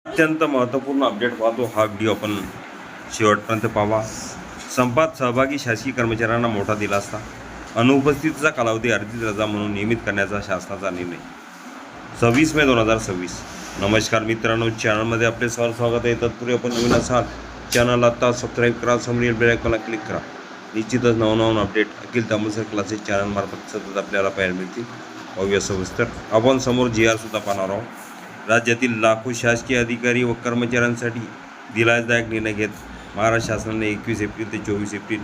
अत्यंत महत्त्वपूर्ण अपडेट पाहतो हा व्हिडिओ आपण शेवटपर्यंत पाहावा। संपात सहभागी शासकीय कर्मचाऱ्यांना मोठा दिलासा। अनुपस्थितीचा कालावधी अर्जित रजा म्हणून नियमित करण्याचा शासनाचा निर्णय 26 मे 2026। नमस्कार मित्रांनो, चॅनलमध्ये आपले स्वागत आहे। तत्पूर्वी आपण नवीन असाल चॅनल आता सबस्क्राईब करा, समोरील बेल आयकॉनला क्लिक करा। निश्चितच नवनवीन अपडेट अखिल तांबूसकर क्लासेस चॅनलमार्फत सतत आपल्याला पाहायला मिळतील। पाहूया सविस्तर। आपण समोर GR सुद्धा पाहणार आहोत। राज्यातील लाखो शासकीय अधिकारी व कर्मचाऱ्यांसाठी दिलासादायक निर्णय घेत महाराष्ट्र शासनाने 21 एप्रिल ते 24 एप्रिल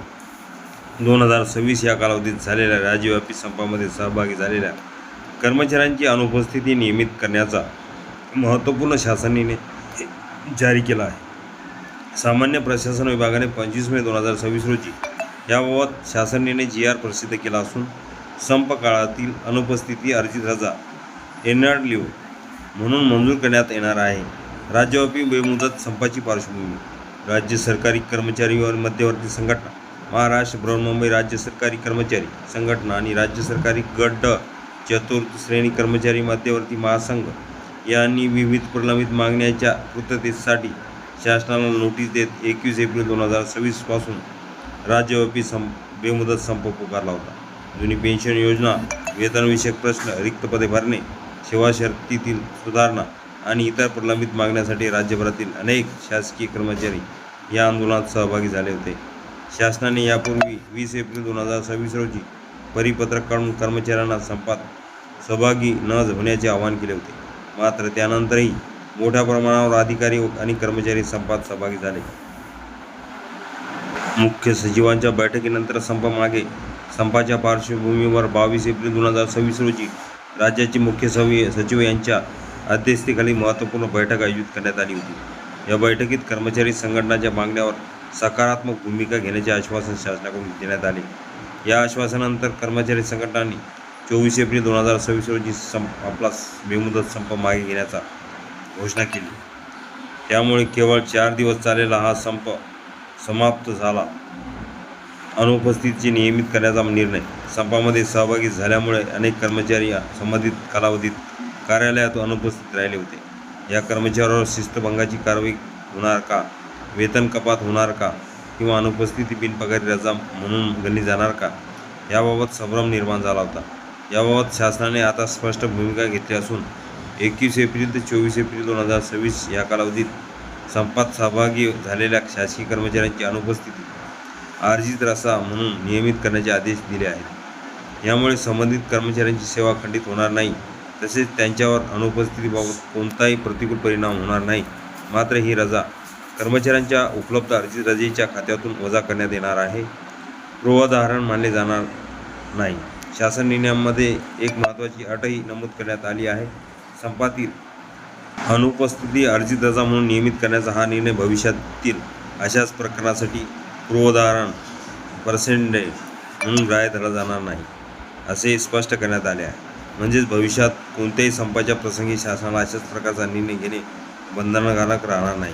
2026 या कालावधीत झालेल्या राज्यव्यापी संपामध्ये सहभागी झालेल्या कर्मचाऱ्यांची अनुपस्थिती नियमित करण्याचा महत्त्वपूर्ण शासन निर्णय जारी केला आहे। सामान्य प्रशासन विभागाने 25 मे 2026 रोजी याबाबत शासन निर्णय GR प्रसिद्ध केला असून संप काळातील अनुपस्थिती अर्जित रजा एनआर लिव्ह म्हणून मंजूर करण्यात येणार आहे। राज्यव्यापी बेमुदत संपाची पार्श्वभूमी। राज्य सरकारी कर्मचारी व मध्यवर्ती संघटना, महाराष्ट्र बृहन्मुंबई राज्य सरकारी कर्मचारी संघटना आणि राज्य सरकारी गट ड चतुर्थ श्रेणी कर्मचारी मध्यवर्ती महासंघ यांनी विविध प्रलंबित मागण्यांच्या पूर्ततेसाठी शासनाला नोटीस देत 21 एप्रिल 2026 पासून राज्यव्यापी बेमुदत संप पुकारला होता। जुनी पेन्शन योजना, वेतनविषयक प्रश्न, रिक्त पदे भरणे, सेवा शर्तीतील सुधारणा आणि इतर प्रलंबित मागण्यासाठी राज्यभरातील अनेक शासकीय कर्मचारी या आंदोलनात सहभागी झाले होते। शासनाने यापूर्वी 20 एप्रिल 2026 रोजी परिपत्रक काढून कर्मचाऱ्यांना संपात सहभागी न होण्याचे आवाहन केले होते। मात्र त्यानंतरही मोठ्या प्रमाणावर अधिकारी आणि कर्मचारी संपात सहभागी झाले। मुख्य सचिवांच्या बैठकीनंतर संपाच्या पार्श्वभूमीवर 22 एप्रिल 2026 रोजी राज्याचे मुख्य सचिव यांच्या अध्यक्षतेखाली महत्त्वपूर्ण बैठक आयोजित करण्यात आली होती। या बैठकीत कर्मचारी संघटनांच्या मागण्यावर सकारात्मक भूमिका घेण्याचे आश्वासन शासनाकडून देण्यात आले। या आश्वासनानंतर कर्मचारी संघटनांनी 24 एप्रिल 2026 रोजी आपला बेमुदत संप मागे घेण्याचा घोषणा केली। त्यामुळे केवळ 4 दिवस चाललेला हा संप समाप्त झाला। अनुपस्थितीची नियमित करण्याचा निर्णय। संपामध्ये सहभागी झाल्यामुळे अनेक कर्मचारी संबंधित कालावधीत कार्यालयात अनुपस्थित राहिले होते। या कर्मचाऱ्यांवर शिस्तभंगाची कारवाई होणार का, वेतन कपात होणार का किंवा अनुपस्थिती बिनपगारी रजा म्हणून गणली जाणार का याबाबत संभ्रम निर्माण झाला होता। याबाबत शासनाने आता स्पष्ट भूमिका घेतली असून 21 एप्रिल ते 24 एप्रिल 2026 या कालावधीत संपात सहभागी झालेल्या शासकीय कर्मचाऱ्यांची अनुपस्थिती अर्जित रजा म्हणून नियमित करण्याचे आदेश दिले आहेत। यामुळे संबंधित कर्मचाऱ्यांची सेवा खंडित होणार नाही, तसेच त्यांच्यावर अनुपस्थितीबाबत कोणताही प्रतिकूल परिणाम होणार नाही। मात्र ही रजा कर्मचाऱ्यांच्या उपलब्ध अर्जित रजेच्या खात्यातून वजा करण्यात येणार आहे, पूर्वधारण मानले जाणार नाही। शासन निर्णयामध्ये एक महत्त्वाची अटही नमूद करण्यात आली आहे। संपातील अनुपस्थिती अर्जित रजा म्हणून नियमित करण्याचा हा निर्णय भविष्यातील अशाच प्रकरणासाठी पूर्वधारण पर्सेंटेज म्हणून ग्राह्य धरला जाणार नाही, असे स्पष्ट करण्यात आले आहे। म्हणजेच भविष्यात कोणत्याही संपाच्या प्रसंगी शासनाला अशाच प्रकारचा निर्णय घेणे बंधनकारक राहणार नाही।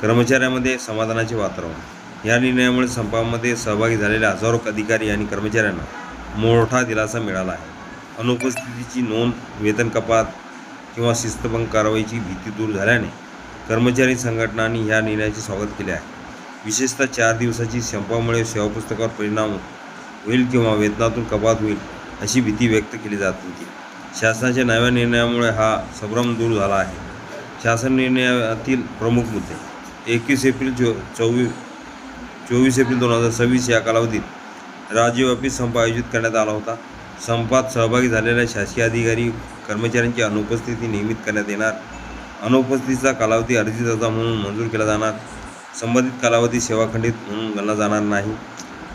कर्मचाऱ्यांमध्ये समाधानाचे वातावरण। या निर्णयामुळे संपामध्ये सहभागी झालेल्या हजारो अधिकारी आणि कर्मचाऱ्यांना मोठा दिलासा मिळाला आहे। अनुपस्थितीची नोंद, वेतन कपात किंवा शिस्तभंग कारवाईची भीती दूर झाल्याने कर्मचारी संघटनांनी या निर्णयाचे स्वागत केले आहे। विशेषतः 4 दिवसाची संपामुळे सेवापुस्तकावर परिणाम होईल किंवा वेतनातून कपात होईल अशी भीती व्यक्त केली जात होती। शासनाच्या नव्या निर्णयामुळे हा संभ्रम दूर झाला आहे। शासन निर्णयातील प्रमुख मुद्दे। 21 एप्रिल 24 एप्रिल 2026 या कालावधीत राज्यव्यापी संप आयोजित करण्यात आला होता। संपात सहभागी झालेल्या शासकीय अधिकारी कर्मचाऱ्यांची अनुपस्थिती नियमित करण्यात येणार। अनुपस्थितीचा कालावधी अर्जित रजा म्हणून मंजूर केला जाणार। संबंधित कालावधी सेवाखंडित म्हणून गणला जाणार नाही।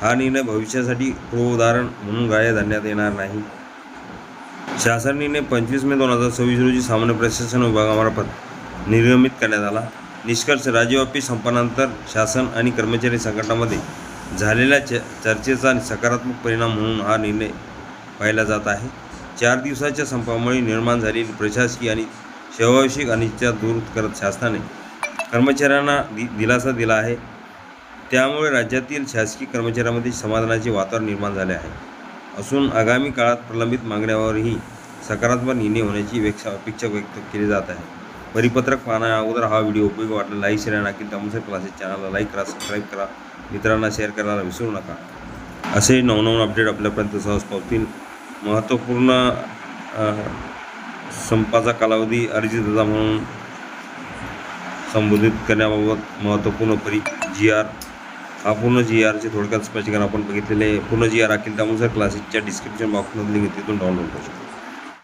हा निर्णय भविष्यासाठी पूर्वधारण म्हणून ग्राह्य धरण्यात येणार नाही। शासन निर्णय 25 मे 2026 रोजी सामान्य प्रशासन विभागामार्फत निर्गमित करण्यात आला। निष्कर्ष। राज्यव्यापी संपानंतर शासन आणि कर्मचारी संघटनांमध्ये झालेल्या चर्चेचा सकारात्मक परिणाम म्हणून हा निर्णय पाहिला जात आहे। 4 दिवसाच्या संपामुळे निर्माण झालेली प्रशासकीय आणि सेवाविषयक अनिश्चितता दूर करत शासनाने कर्मचाऱ्यांना दिलासा दिला आहे। त्यामुळे राज्यातील शासकीय कर्मचाऱ्यांमध्ये समाधानाचे वातावरण निर्माण झाले आहे असून आगामी काळात प्रलंबित मागण्यांवरही सकारात्मक निर्णय होण्याची अपेक्षा व्यक्त केली जात आहे। परिपत्रक पाहण्या अगोदर हा व्हिडिओ उपयोगी वाटला लाईक शेअर आणि अखिल तामसर क्लासेस चॅनलला लाईक करा, सबस्क्राईब करा, मित्रांना शेअर करायला विसरू नका. असे नवनवीन अपडेट आपल्यापर्यंत सहज पोहोचतील. महत्त्वपूर्ण संपाचा कालावधी अर्जदाता म्हणून संबोधित करण्याबाबत महत्त्वपूर्ण GR हा पूर्ण GRचे थोडक्यात स्पष्टीकरण आपण बघितलेले आहे. पूर्ण GR अखिल तामसर क्लासेसच्या डिस्क्रिप्शन बॉक्समध्ये लिंक तिथून डाउनलोड करू शकतो.